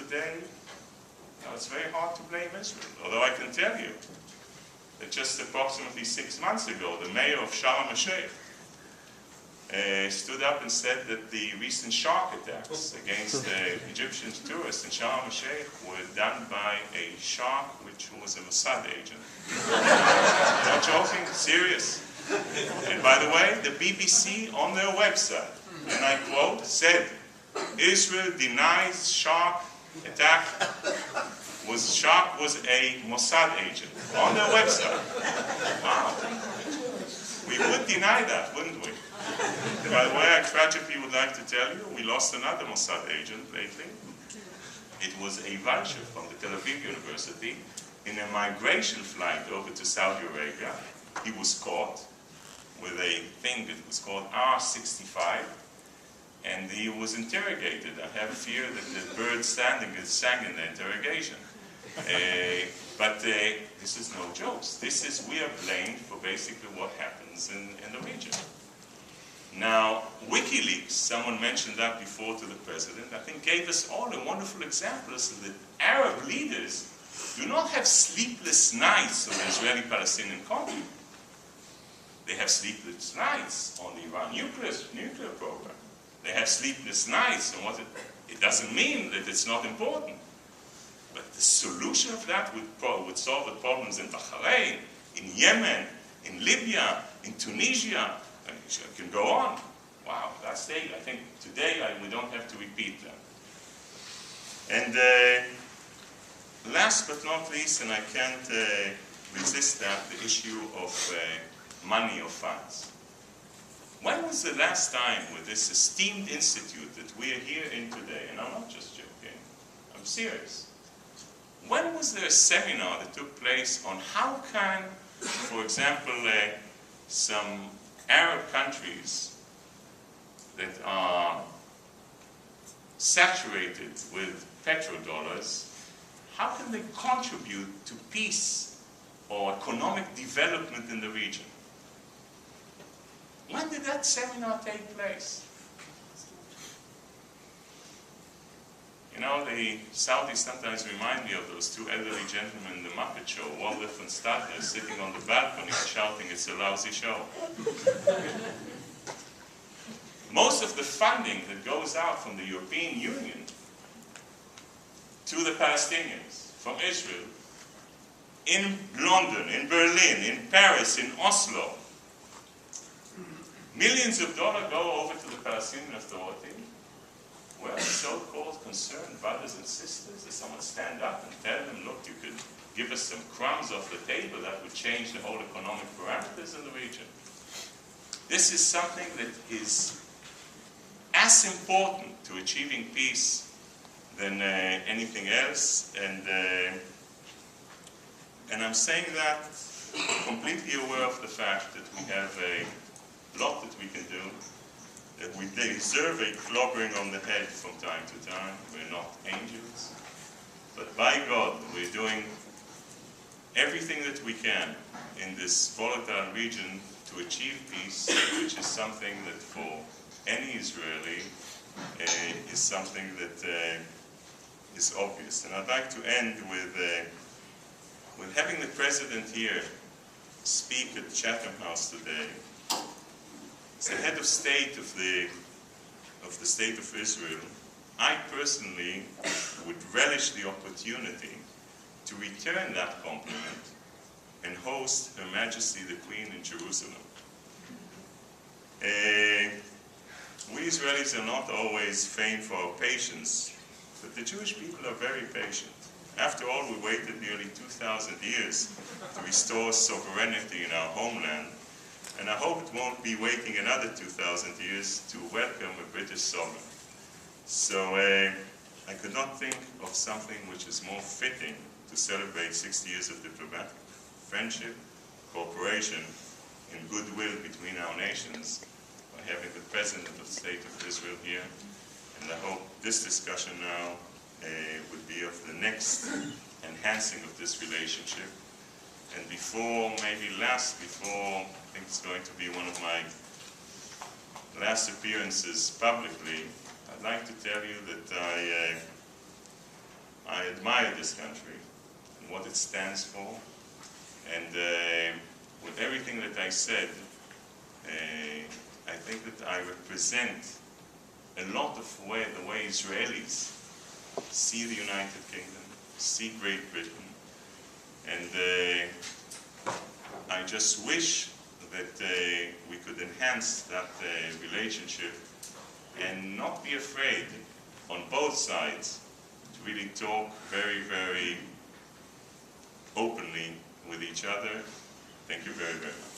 today, it's very hard to blame Israel. Although I can tell you that just approximately 6 months ago, the mayor of Sharm el-Sheikh stood up and said that the recent shark attacks against Egyptian tourists in Sharm el-Sheikh were done by a shark which was a Mossad agent. Not joking, serious. And by the way, the BBC on their website, and I quote, said, Israel denies shark attack shark was a Mossad agent on their website. Wow. We would deny that, wouldn't we? By the way, I tragically would like to tell you, we lost another Mossad agent lately. It was a vulture from the Tel Aviv University in a migration flight over to Saudi Arabia. He was caught with a thing that was called R65, and he was interrogated. I have fear that the bird sang in the interrogation. But this is no jokes. We are blamed for basically what happens in the region. Now, WikiLeaks, someone mentioned that before to the president, I think gave us all a wonderful example as to that Arab leaders do not have sleepless nights on the Israeli-Palestinian conflict. They have sleepless nights on the Iran nuclear program. They have sleepless nights on what it doesn't mean that it's not important. But the solution of that would solve the problems in Bahrain, in Yemen, in Libya, in Tunisia. I can go on. Wow, that's it. I think today we don't have to repeat that. And last but not least, and I can't resist that, the issue of money or funds. When was the last time with this esteemed institute that we are here in today, and I'm not just joking, I'm serious. When was there a seminar that took place on how can, for example, some Arab countries that are saturated with petrodollars, how can they contribute to peace or economic development in the region? When did that seminar take place? You know, the Saudis sometimes remind me of those two elderly gentlemen in the Muppet Show, Waldorf and Statler, sitting on the balcony and shouting, "It's a lousy show." Most of the funding that goes out from the European Union to the Palestinians, from Israel, in London, in Berlin, in Paris, in Oslo, millions of dollars go over to the Palestinian Authority. Well, so-called concerned brothers and sisters, does someone stand up and tell them, look, you could give us some crumbs off the table that would change the whole economic parameters in the region? This is something that is as important to achieving peace than anything else, and I'm saying that completely aware of the fact that we have a lot that we can do, that we deserve a clobbering on the head from time to time. We're not angels. But by God, we're doing everything that we can in this volatile region to achieve peace, which is something that for any Israeli is something that is obvious. And I'd like to end with having the President here speak at Chatham House today. As the head of state of the State of Israel, I personally would relish the opportunity to return that compliment and host Her Majesty the Queen in Jerusalem. We Israelis are not always famed for our patience, but the Jewish people are very patient. After all, we waited nearly 2,000 years to restore sovereignty in our homeland, and I hope it won't be waiting another 2,000 years to welcome a British sovereign. So I could not think of something which is more fitting to celebrate 60 years of diplomatic friendship, cooperation, and goodwill between our nations by having the President of the State of Israel here. And I hope this discussion now would be of the next enhancing of this relationship. And before, I think it's going to be one of my last appearances publicly, I'd like to tell you that I admire this country and what it stands for. And with everything that I said, I think that I represent a lot of the way Israelis see the United Kingdom, see Great Britain. And I just wish that we could enhance that relationship and not be afraid on both sides to really talk very, very openly with each other. Thank you very, very much.